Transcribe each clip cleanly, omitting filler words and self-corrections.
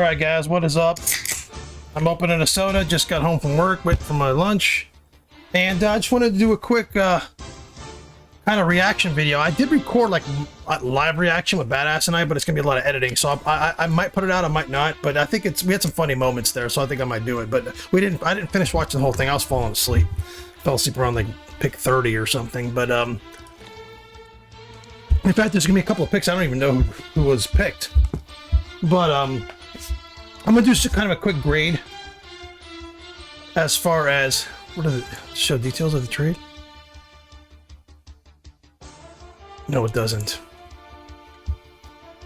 Alright guys, what is up? I'm opening a soda, just got home from work, waiting for my lunch. And I just wanted to do a quick kind of reaction video. I did record like a live reaction with Badass tonight, but it's going to be a lot of editing. So I might put it out, I might not. But I think we had some funny moments there, so I think I might do it. But I didn't finish watching the whole thing. I was falling asleep. Fell asleep around like pick 30 or something. But in fact, there's going to be a couple of picks. I don't even know who was picked. But I'm going to do just kind of a quick grade as far as, what are the show details of the trade? No, it doesn't.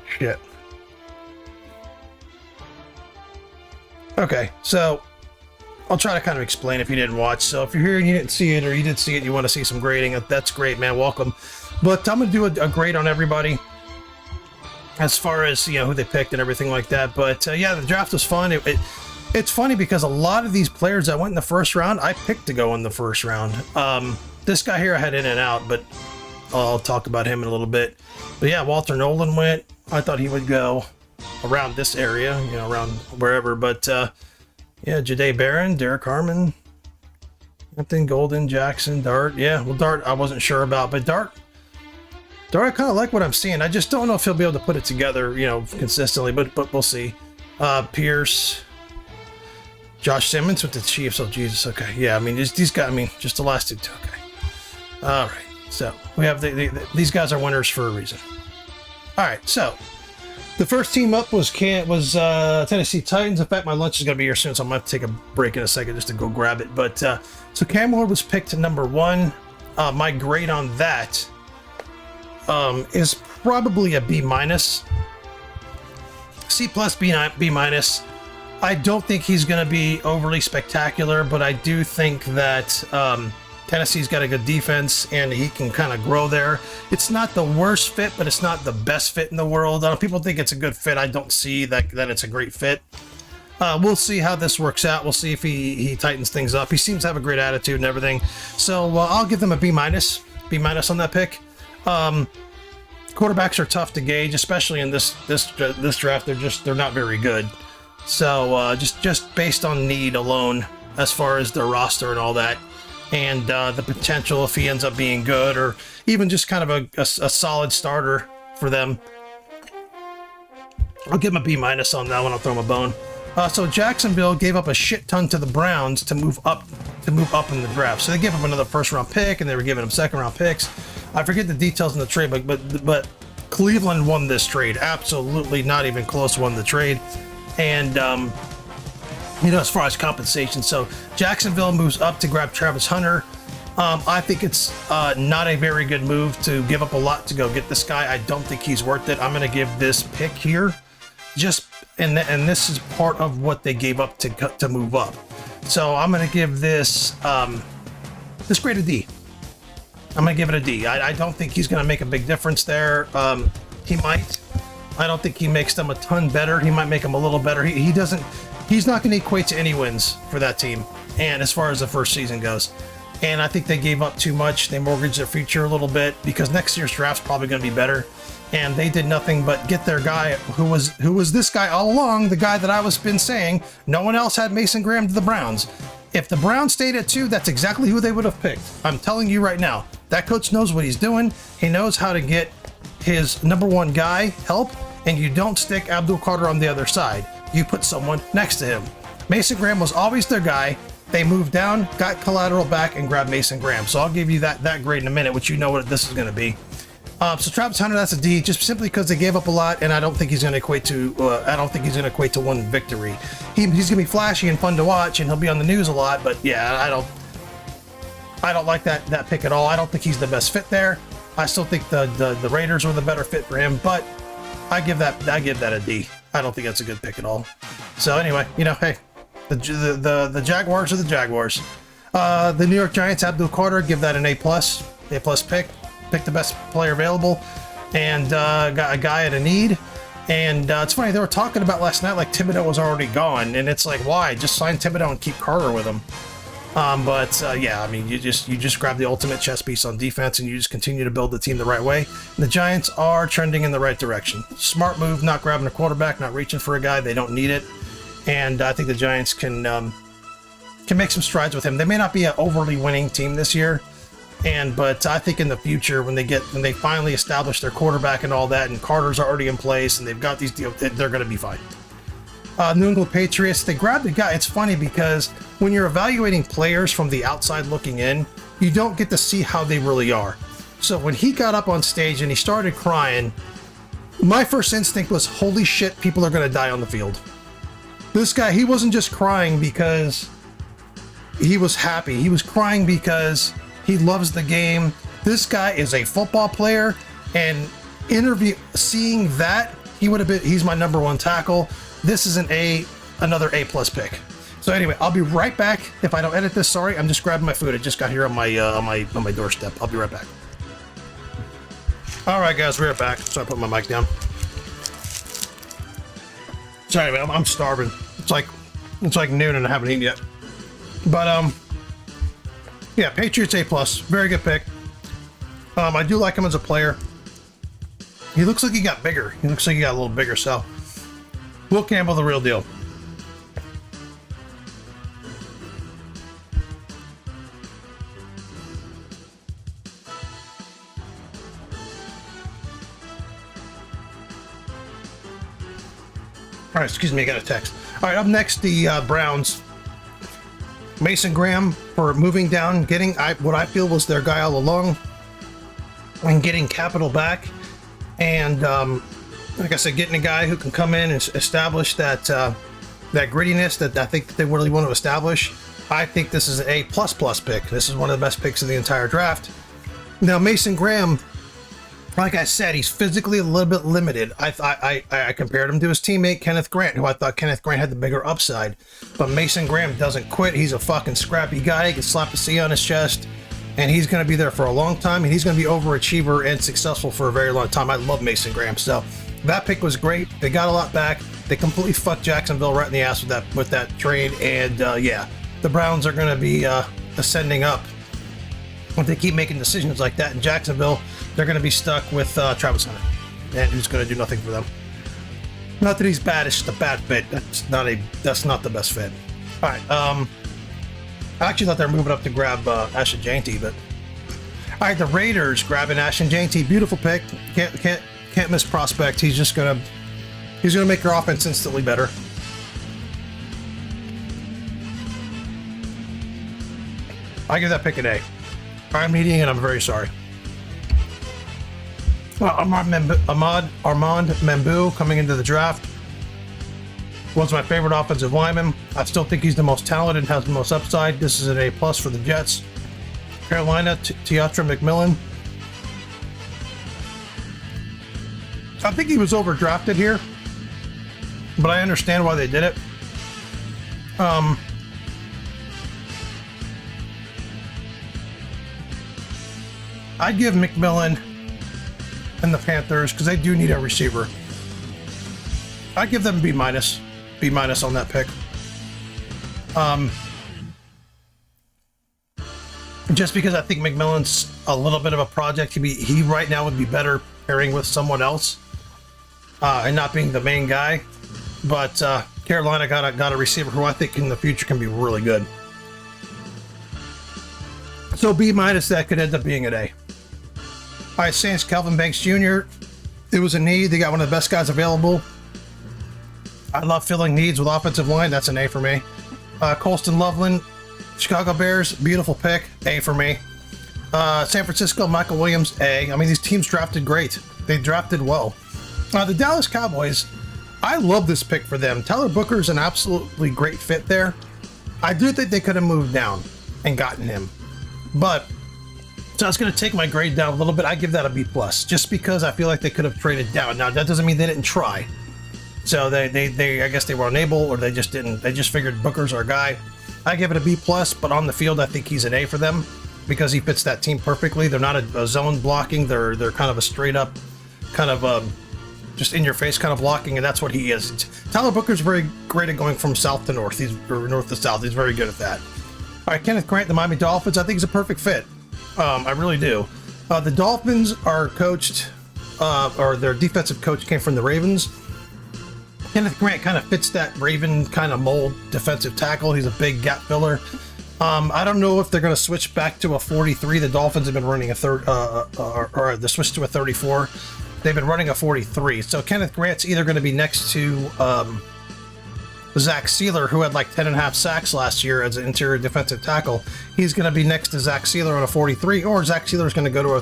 Shit. Okay, so I'll try to kind of explain if you didn't watch. So if you're here and you didn't see it, or you did see it, you want to see some grading, that's great, man. Welcome. But I'm going to do a grade on everybody as far as, you know, who they picked and everything like that. But yeah, the draft was fun. It's funny because a lot of these players that went in the first round, I picked to go in the first round. This guy here I had in and out, but I'll talk about him in a little bit. But yeah, Walter Nolan went. I thought he would go around this area, you know, around wherever. But yeah, Jahdae Barron, Derek Harmon, Anthony Golden, Jackson, Dart. Yeah, well, Dart I wasn't sure about, but Dart, I kind of like what I'm seeing. I just don't know if he'll be able to put it together, you know, consistently, but we'll see. Pierce, Josh Simmons with the Chiefs. Oh, Jesus. Okay. Yeah, I mean, these guys, I mean, just the last two. Okay. All right. So we have these guys are winners for a reason. All right. So the first team up was Tennessee Titans. In fact, my lunch is going to be here soon, so I'm going to have to take a break in a second just to go grab it. But so Cam Ward was picked to number 1. My grade on that is probably a B-, C+, B-. I don't think he's going to be overly spectacular, but I do think that Tennessee's got a good defense and he can kind of grow there. It's not the worst fit, but it's not the best fit in the world. People think it's a good fit. I don't see that it's a great fit. We'll see how this works out. We'll see if he tightens things up. He seems to have a great attitude and everything. So I'll give them a B-, B- on that pick. Quarterbacks are tough to gauge, especially in this draft. They're not very good. So just based on need alone, as far as their roster and all that, and the potential if he ends up being good, or even just kind of a solid starter for them, I'll give him a B- on that one. I'll throw him a bone. So Jacksonville gave up a shit ton to the Browns to move up in the draft. So they gave up another first-round pick, and they were giving them second-round picks. I forget the details in the trade, but Cleveland won this trade. Absolutely not even close won the trade. And you know, as far as compensation, so Jacksonville moves up to grab Travis Hunter. I think it's not a very good move to give up a lot to go get this guy. I don't think he's worth it. I'm going to give this pick here, and this is part of what they gave up to move up. So I'm going to give this grade a D. I'm going to give it a D. I don't think he's going to make a big difference there. He might. I don't think he makes them a ton better. He might make them a little better. He's not going to equate to any wins for that team. And as far as the first season goes, and I think they gave up too much. They mortgaged their future a little bit because next year's draft's probably going to be better. And they did nothing but get their guy who was this guy all along, the guy that I was been saying. No one else had Mason Graham to the Browns. If the Browns stayed at 2, that's exactly who they would have picked. I'm telling you right now, that coach knows what he's doing. He knows how to get his number 1 guy help, and you don't stick Abdul Carter on the other side. You put someone next to him. Mason Graham was always their guy. They moved down, got collateral back, and grabbed Mason Graham. So I'll give you that grade in a minute, which you know what this is going to be. So Travis Hunter, that's a D, just simply because they gave up a lot, and I don't think he's going to equate to. One victory. He's going to be flashy and fun to watch, and he'll be on the news a lot. But yeah, I don't like that pick at all. I don't think he's the best fit there. I still think the Raiders were the better fit for him, but I give that a D. I don't think that's a good pick at all. So anyway, you know, hey, the Jaguars are the Jaguars. The New York Giants, Abdul Carter, give that an A+. A+ pick. Pick the best player available, and got a guy at a need. And it's funny, they were talking about last night like Thibodeau was already gone, and it's like, why? Just sign Thibodeau and keep Carter with him. Yeah, I mean, you just grab the ultimate chess piece on defense, and you just continue to build the team the right way. And the Giants are trending in the right direction. Smart move, not grabbing a quarterback, not reaching for a guy. They don't need it, and I think the Giants can make some strides with him. They may not be an overly winning team this year, but I think in the future, when they finally establish their quarterback and all that, and Carter's already in place, and they've got these deals, they're going to be fine. New England Patriots, they grabbed the guy. It's funny because when you're evaluating players from the outside looking in, you don't get to see how they really are. So when he got up on stage and he started crying, my first instinct was, holy shit, people are going to die on the field. This guy, he wasn't just crying because he was happy. He was crying because he loves the game. This guy is a football player, and seeing that, he's my number one tackle. This is another A+ pick. So anyway, I'll be right back. If I don't edit this, sorry, I'm just grabbing my food. It just got here on my doorstep. I'll be right back. All right, guys, we're back. So I put my mic down. Sorry, man, I'm starving. It's like noon and I haven't eaten yet. But yeah, Patriots A+, very good pick. I do like him as a player. He looks like he got bigger. He looks like he got a little bigger. So Will Campbell, the real deal. All right, excuse me, I got a text. All right, up next, the Browns. Mason Graham for moving down, getting what I feel was their guy all along, and getting capital back. And like I said, getting a guy who can come in and establish that grittiness that I think that they really want to establish. I think this is an A++ pick. This is one of the best picks of the entire draft. Now, Mason Graham, like I said, he's physically a little bit limited. I compared him to his teammate Kenneth Grant, who I thought Kenneth Grant had the bigger upside. But Mason Graham doesn't quit. He's a fucking scrappy guy. He can slap a C on his chest, and he's going to be there for a long time, and he's going to be overachiever and successful for a very long time. I love Mason Graham. So that pick was great. They got a lot back. They completely fucked Jacksonville right in the ass with that trade. And yeah, the Browns are going to be ascending up. If they keep making decisions like that in Jacksonville, they're going to be stuck with Travis Hunter, and who's going to do nothing for them. Not that he's bad; it's just a bad fit. That's not the best fit. All right. I actually thought they were moving up to grab Ashton Jeanty, but all right. The Raiders grabbing Ashton Jeanty, beautiful pick. Can't miss prospect. He's gonna make your offense instantly better. I give that pick an A. I'm eating and I'm very sorry. Well, Armand Mambu coming into the draft was my favorite offensive lineman. I still think he's the most talented and has the most upside. This is an A+ for the Jets. Carolina, Teatra McMillan. I think he was overdrafted here, but I understand why they did it. I'd give McMillan and the Panthers, because they do need a receiver, I'd give them B- on that pick. Just because I think McMillan's a little bit of a project. He right now would be better pairing with someone else and not being the main guy. But Carolina got a receiver who I think in the future can be really good. So B- that could end up being an A. All right, Saints, Kelvin Banks Jr. It was a need. They got one of the best guys available. I love filling needs with offensive line. That's an A for me. Colston Loveland, Chicago Bears, beautiful pick. A for me. San Francisco, Michael Williams, A. I mean, these teams drafted great. They drafted well. The Dallas Cowboys, I love this pick for them. Tyler Booker's an absolutely great fit there. I do think they could have moved down and gotten him. But so I was going to take my grade down a little bit. I give that a B+, just because I feel like they could have traded down. Now, that doesn't mean they didn't try. So they I guess they were unable, or they just didn't. They just figured Booker's our guy. I give it a B+, but on the field, I think he's an A for them because he fits that team perfectly. They're not a zone blocking. They're kind of a straight up, kind of just in your face kind of blocking, and that's what he is. Tyler Booker's very great at going from south to north. Or north to south. He's very good at that. All right, Kenneth Grant, the Miami Dolphins. I think he's a perfect fit. I really do. The Dolphins are coached, or their defensive coach came from the Ravens. Kenneth Grant kind of fits that Raven kind of mold defensive tackle. He's a big gap filler. I don't know if they're going to switch back to a 43. The Dolphins have been running a or they switched to a 34. They've been running a 43. So Kenneth Grant's either going to be next to Zach Sealer, who had like 10.5 sacks last year as an interior defensive tackle. He's going to be next to Zach Sealer on a 43, or Zach Sealer is going to go to a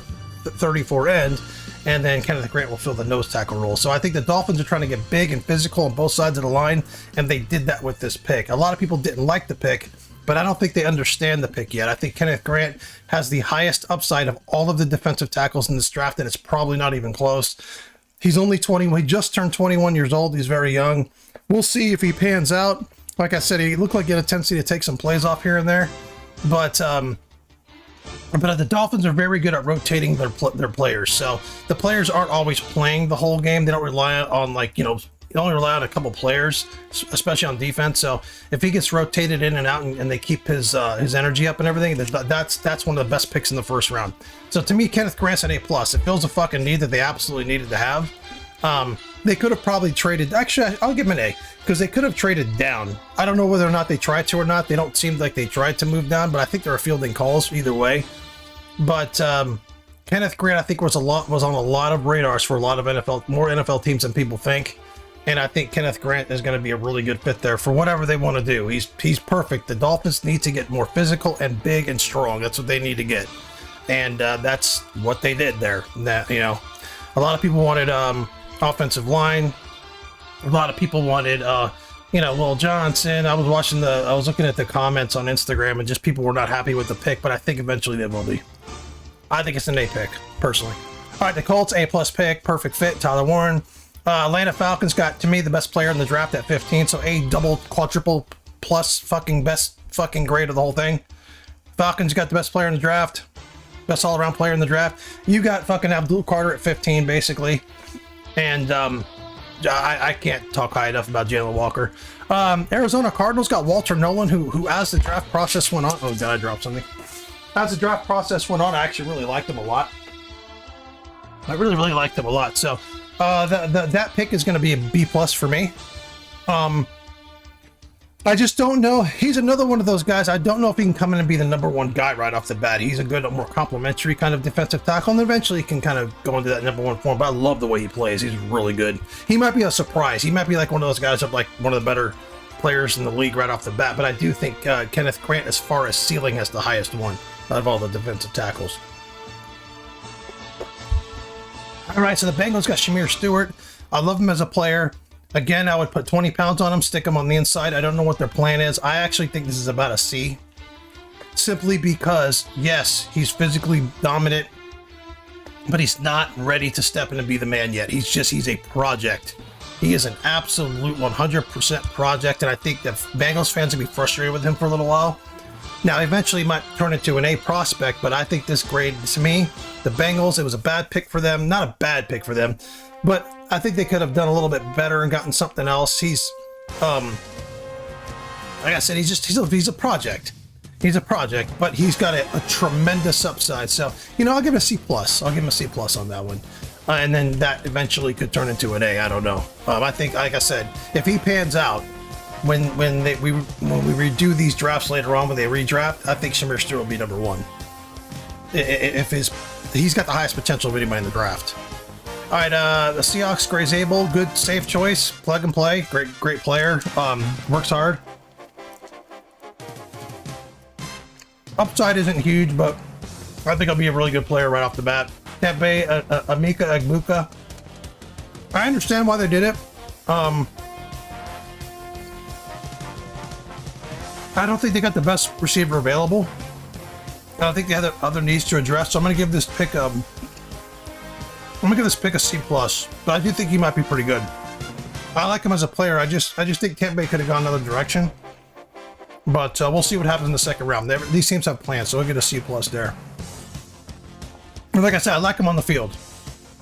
34 end, and then Kenneth Grant will fill the nose tackle role. So I think the Dolphins are trying to get big and physical on both sides of the line, and they did that with this pick. A lot of people didn't like the pick, but I don't think they understand the pick yet. I think Kenneth Grant has the highest upside of all of the defensive tackles in this draft, and it's probably not even close. He's only 20. He just turned 21 years old. He's very young. We'll see if he pans out. Like I said, he looked like he had a tendency to take some plays off here and there, but the Dolphins are very good at rotating their players. So the players aren't always playing the whole game. They don't rely on, like, you know, they only rely on a couple players, especially on defense. So if he gets rotated in and out, and they keep his energy up and everything, that's one of the best picks in the first round. So to me, Kenneth Grant's an A+. It fills a fucking need that they absolutely needed to have. They could have probably traded. Actually, I'll give him an A, because they could have traded down. I don't know whether or not they tried to or not. They don't seem like they tried to move down, but I think they were fielding calls either way. But Kenneth Grant, I think, was on a lot of radars for a lot of more NFL teams than people think. And I think Kenneth Grant is going to be a really good fit there for whatever they want to do. He's perfect. The Dolphins need to get more physical and big and strong. That's what they need to get, and that's what they did there. That, you know, a lot of people wanted offensive line. A lot of people wanted Will Johnson. I was looking at the comments on Instagram, and just people were not happy with the pick. But I think eventually they will be. I think it's an A pick, personally. All right, the Colts, A+ pick, perfect fit. Tyler Warren. Atlanta Falcons got, to me, the best player in the draft at 15, so A, double, quadruple, plus fucking best fucking grade of the whole thing. Falcons got the best player in the draft, best all-around player in the draft. You got fucking Abdul Carter at 15, basically, and I can't talk high enough about Jalen Walker. Arizona Cardinals got Walter Nolan, who as the draft process went on, oh, did I drop something? As the draft process went on, I actually really liked him a lot. I really liked him a lot, so that pick is going to be a B+ for me. I just don't know. He's another one of those guys. I don't know if he can come in and be the #1 guy right off the bat. He's a good, more complimentary kind of defensive tackle, and eventually he can kind of go into that #1 form. But I love the way he plays. He's really good. He might be a surprise. He might be like one of those guys of like one of the better players in the league right off the bat. But I do think Kenneth Grant, as far as ceiling, has the highest one out of all the defensive tackles. All right, so the Bengals got Shamir Stewart. I love him as a player. Again, I would put 20 pounds on him, stick him on the inside. I don't know what their plan is. I actually think this is about a C. Simply because, yes, he's physically dominant, but he's not ready to step in and be the man yet. He's a project. He is an absolute 100% project, and I think that Bengals fans will be frustrated with him for a little while. Now, eventually he might turn into an A prospect, but I think this grade, to me, the Bengals, it was a bad pick for them. Not a bad pick for them, but I think they could have done a little bit better and gotten something else. He's, like I said, he's a project. He's a project, but he's got a tremendous upside. So, I'll give it a C+. I'll give him a C+ on that one. And then that eventually could turn into an A. I don't know. I think, like I said, if he pans out, when we redo these drafts later on, when they redraft, I think Shamir Stewart will be #1. He's got the highest potential of anybody in the draft. All right, the Seahawks, Gray Zabel, good, safe choice, plug and play, great player, works hard. Upside isn't huge, but I think he'll be a really good player right off the bat. Tampa Bay, Emeka Egbuka. I understand why they did it. I don't think they got the best receiver available. I don't think they have other needs to address. So I'm going to give this pick a C+. But I do think he might be pretty good. I like him as a player. I just think Tampa Bay could have gone another direction. But we'll see what happens in the second round. These teams have plans, so we'll get a C+ there. And like I said, I like him on the field.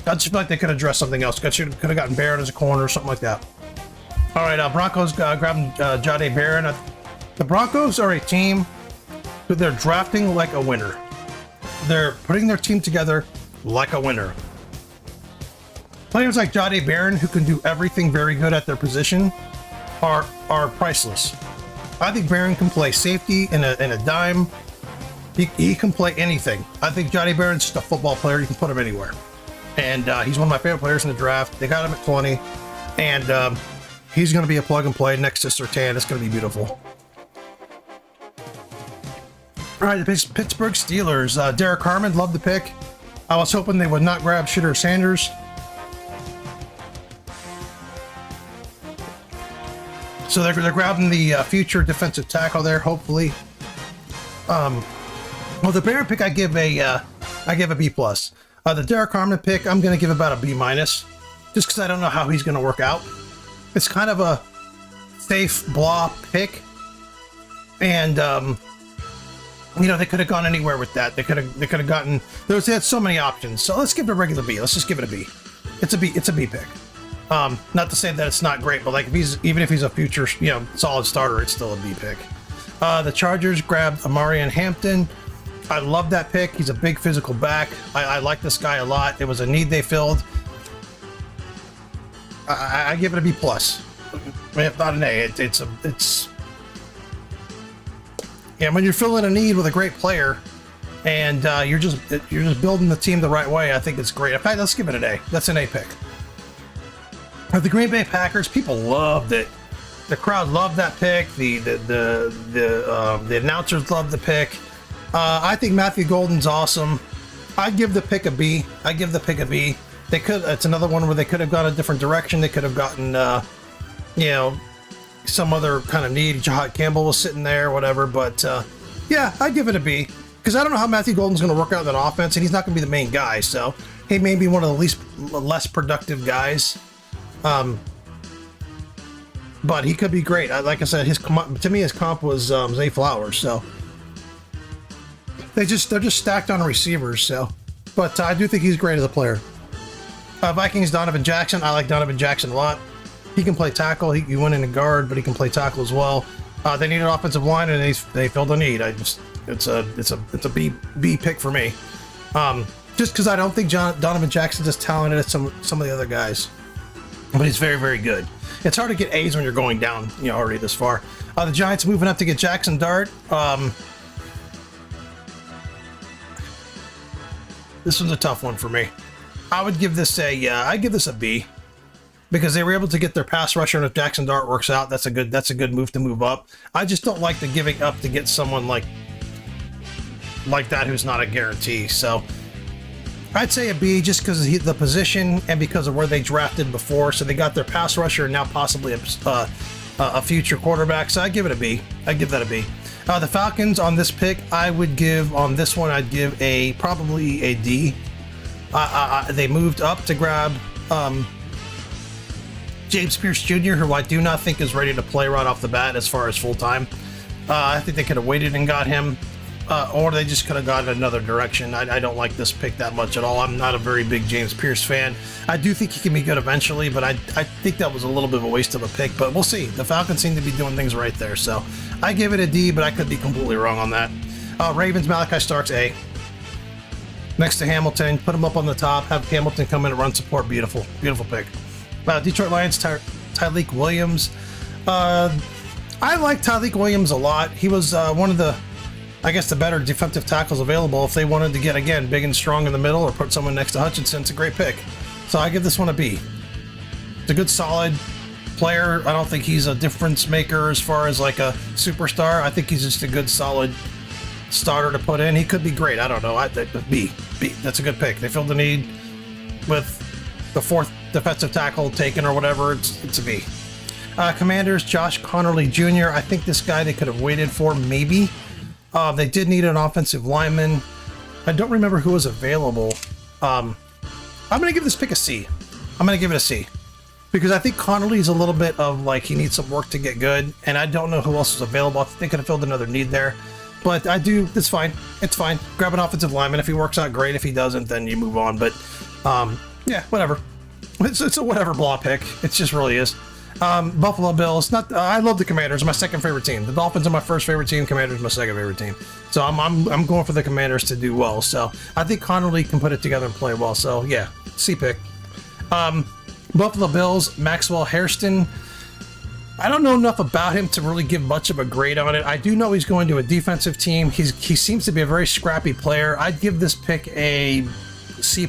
I just feel like they could address something else. Could have gotten Barrett as a corner or something like that. All right, Broncos grabbing Jahdae Barron. The Broncos are a team But they're drafting like a winner. They're putting their team together like a winner. Players like Jahdae Barron, who can do everything very good at their position, are priceless. I think Barron can play safety in a dime. He can play anything. I think Jahdae Barron's just a football player. You can put him anywhere. And he's one of my favorite players in the draft. They got him at 20. And he's going to be a plug and play next to Surtain. It's going to be beautiful. All right, the Pittsburgh Steelers. Derek Harmon, loved the pick. I was hoping they would not grab Shedeur Sanders. So they're grabbing the future defensive tackle there, hopefully. Well, the Barron pick I give a B plus. The Derek Harmon pick I'm going to give about a B minus, just because I don't know how he's going to work out. It's kind of a safe blah pick, and you know, they could have gone anywhere with that. They could have gotten. They had so many options. So let's give it a regular B. Let's just give it a B. It's a B. It's a B pick. Not to say that it's not great, but like even if he's a future, you know, solid starter, it's still a B pick. The Chargers grabbed Amarian Hampton. I love that pick. He's a big physical back. I like this guy a lot. It was a need they filled. I give it a B plus. If not an A, it's yeah. When you're filling a need with a great player, and you're just building the team the right way, I think it's great. In fact, let's give it an A. That's an A pick. The Green Bay Packers, people loved it. The crowd loved that pick. The announcers loved the pick. I think Matthew Golden's awesome. I'd give the pick a B. They could. It's another one where they could have gone a different direction. They could have gotten, you know, some other kind of need. Jahad Campbell was sitting there, whatever. But yeah, I'd give it a B, because I don't know how Matthew Golden's going to work out in that offense, and he's not going to be the main guy. So he may be one of the less productive guys. But he could be great. Like I said, to me his comp was Zay Flowers. So they're just stacked on receivers. So, but I do think he's great as a player. Vikings Donovan Jackson. I like Donovan Jackson a lot. He can play tackle. He went in a guard, but he can play tackle as well. They need an offensive line, and they filled a need. It's a B pick for me. Just because I don't think Donovan Jackson's as talented as some of the other guys, but he's very, very good. It's hard to get A's when you're going down, you know, already this far. The Giants moving up to get Jackson Dart. This one's a tough one for me. I would give this I'd give this a B, because they were able to get their pass rusher, and if Jackson Dart works out, that's a good move to move up. I just don't like the giving up to get someone like that who's not a guarantee. So I'd say a B, just because of the position and because of where they drafted before. So they got their pass rusher and now possibly a future quarterback. So I'd give it a B. I'd give that a B. The Falcons on this pick, I would give on this one, I'd give probably a D. They moved up to grab James Pierce Jr., who I do not think is ready to play right off the bat as far as full time. I think they could have waited and got him. Or they just could have gone another direction. I don't like this pick that much at all. I'm not a very big James Pierce fan. I do think he can be good eventually, but I think that was a little bit of a waste of a pick. But we'll see. The Falcons seem to be doing things right there. So I give it a D, but I could be completely wrong on that. Ravens, Malachi Starks, A. Next to Hamilton, put him up on the top. Have Hamilton come in and run support. Beautiful, beautiful pick. Detroit Lions, Tyleik Williams. I like Tyleik Williams a lot. He was one of the, I guess, the better defensive tackles available. If they wanted to get, again, big and strong in the middle or put someone next to Hutchinson, it's a great pick. So I give this one a B. It's a good, solid player. I don't think he's a difference maker as far as like a superstar. I think he's just a good, solid starter to put in. He could be great. I don't know. B. That's a good pick. They filled the need with the fourth defensive tackle taken or whatever. It's a B. Commanders, Josh Connerly Jr. I think this guy they could have waited for, maybe. They did need an offensive lineman. I don't remember who was available. I'm going to give this pick a C. I'm going to give it a C. Because I think Connerly's a little bit of like he needs some work to get good. And I don't know who else is available. I think they could have filled another need there. But it's fine. It's fine. Grab an offensive lineman. If he works out, great. If he doesn't, then you move on. But yeah, whatever. It's a whatever blah pick. It just really is. Buffalo Bills. Not. I love the Commanders. My second favorite team. The Dolphins are my first favorite team. Commanders my second favorite team. So I'm going for the Commanders to do well. So I think Connerly can put it together and play well. So yeah, C pick. Buffalo Bills. Maxwell Hairston. I don't know enough about him to really give much of a grade on it. I do know he's going to a defensive team. He seems to be a very scrappy player. I'd give this pick a C+.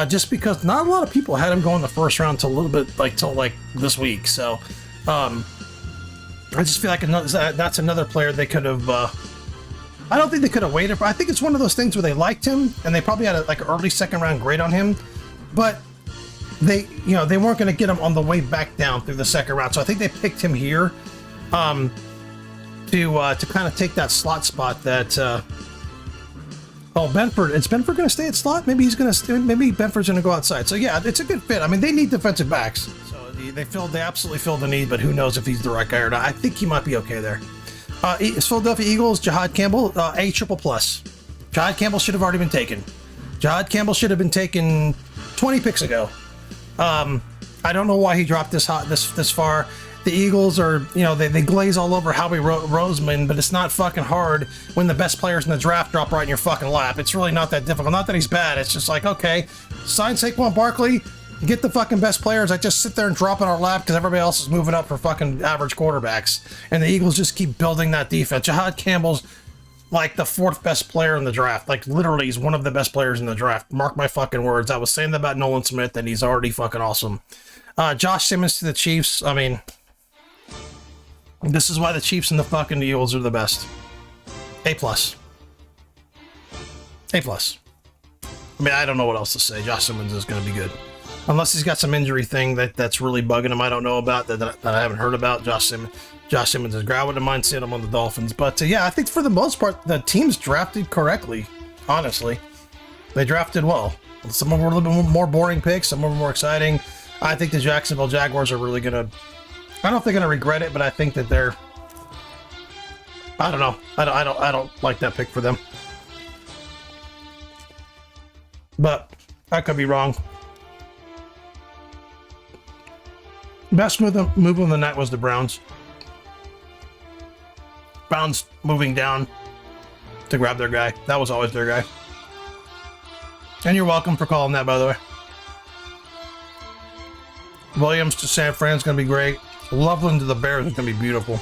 Just because not a lot of people had him go in the first round till a little bit till this week. So I just feel like that's another player they could have. I don't think they could have waited for. I think it's one of those things where they liked him and they probably had an early second round grade on him, but they weren't going to get him on the way back down through the second round. So I think they picked him here to kind of take that slot spot that. Oh, Benford. Is Benford going to stay at slot? Maybe he's going to. Maybe Benford's going to go outside. So yeah, it's a good fit. I mean, they need defensive backs. So they absolutely filled the need. But who knows if he's the right guy or not? I think he might be okay there. Philadelphia Eagles. Jahad Campbell. A triple plus. Jahad Campbell should have already been taken. Jahad Campbell should have been taken 20 picks ago. I don't know why he dropped this far. The Eagles are, they glaze all over Howie Roseman, but it's not fucking hard when the best players in the draft drop right in your fucking lap. It's really not that difficult. Not that he's bad. It's just like, okay, sign Saquon Barkley, get the fucking best players. I just sit there and drop in our lap because everybody else is moving up for fucking average quarterbacks. And the Eagles just keep building that defense. Jahad Campbell's like the fourth best player in the draft. Like literally, he's one of the best players in the draft. Mark my fucking words. I was saying that about Nolan Smith, and he's already fucking awesome. Josh Simmons to the Chiefs. I mean, this is why the Chiefs and the fucking Eagles are the best. A+. A+. I mean, I don't know what else to say. Josh Simmons is going to be good. Unless he's got some injury thing that's really bugging him I don't know about, that I haven't heard about. Josh Simmons is great. I wouldn't mind seeing him on the Dolphins. But yeah, I think for the most part, the teams drafted correctly, honestly. They drafted well. Some of them were a little bit more boring picks. Some of them were more exciting. I think the Jacksonville Jaguars are really going to... I don't think they're going to regret it, but I think that they're... I don't know. I don't like that pick for them. But I could be wrong. Best move of the night was the Browns. Browns moving down to grab their guy. That was always their guy. And you're welcome for calling that, by the way. Williams to San Fran's going to be great. Loveland to the Bears is going to be beautiful.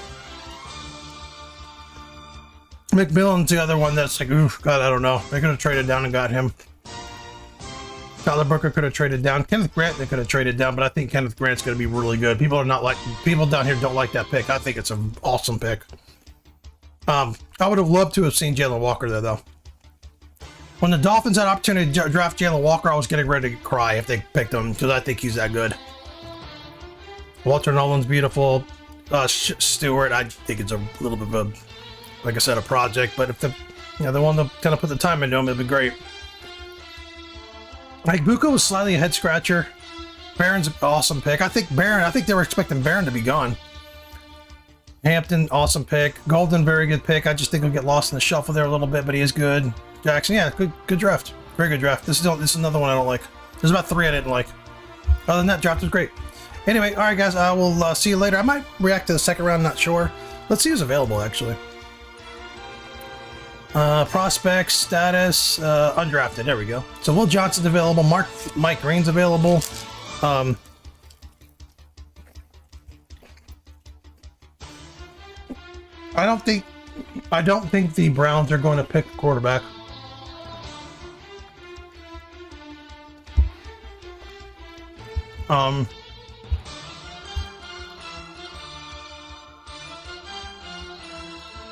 McMillan's the other one that's like, oof, God, I don't know. They could have traded down and got him. Tyler Booker could have traded down. Kenneth Grant they could have traded down, but I think Kenneth Grant's going to be really good. People down here don't like that pick. I think it's an awesome pick. I would have loved to have seen Jalen Walker there, though. When the Dolphins had opportunity to draft Jalen Walker, I was getting ready to cry if they picked him because I think he's that good. Walter Nolan's beautiful. Stewart, I think it's a little bit of a, like I said, a project. But if they want to kind of put the time into him, it'd be great. Like Buka was slightly a head scratcher. Barron's an awesome pick. I think they were expecting Barron to be gone. Hampton, awesome pick. Golden, very good pick. I just think he'll get lost in the shuffle there a little bit, but he is good. Jackson, yeah, good draft. Very good draft. This is another one I don't like. There's about 3 I didn't like. Other than that, draft was great. Anyway, all right, guys, I will see you later. I might react to the second round, not sure. Let's see who's available, actually. Prospects, status, undrafted. There we go. So Will Johnson's available. Mike Green's available. I don't think the Browns are going to pick a quarterback.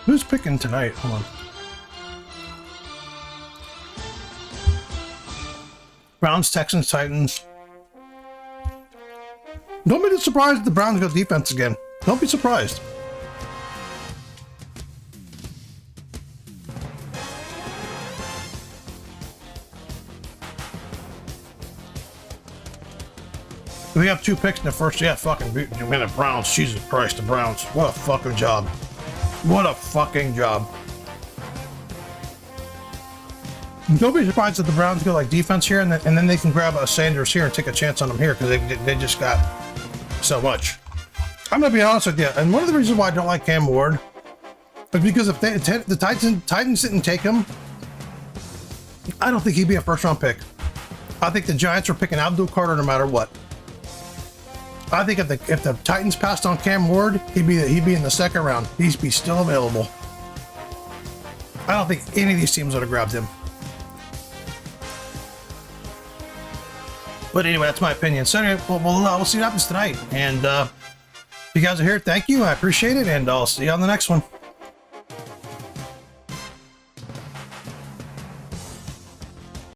Who's picking tonight? Hold on. Browns, Texans, Titans. Don't be surprised if the Browns go defense again. Don't be surprised. We have 2 picks in the first. Yeah, fucking beat the Browns. Jesus Christ, the Browns. What a fucking job. What a fucking job. Don't be surprised if the Browns go like defense here, and then they can grab a Sanders here and take a chance on him here because they just got so much. I'm gonna be honest with you, and one of the reasons why I don't like Cam Ward is because if the Titans didn't take him, I don't think he'd be a first-round pick. I think the Giants are picking Abdul Carter no matter what. I think if the Titans passed on Cam Ward, he'd be in the second round. He'd be still available. I don't think any of these teams would have grabbed him. But anyway, that's my opinion. So anyway, we'll see what happens tonight. And if you guys are here, thank you. I appreciate it, and I'll see you on the next one.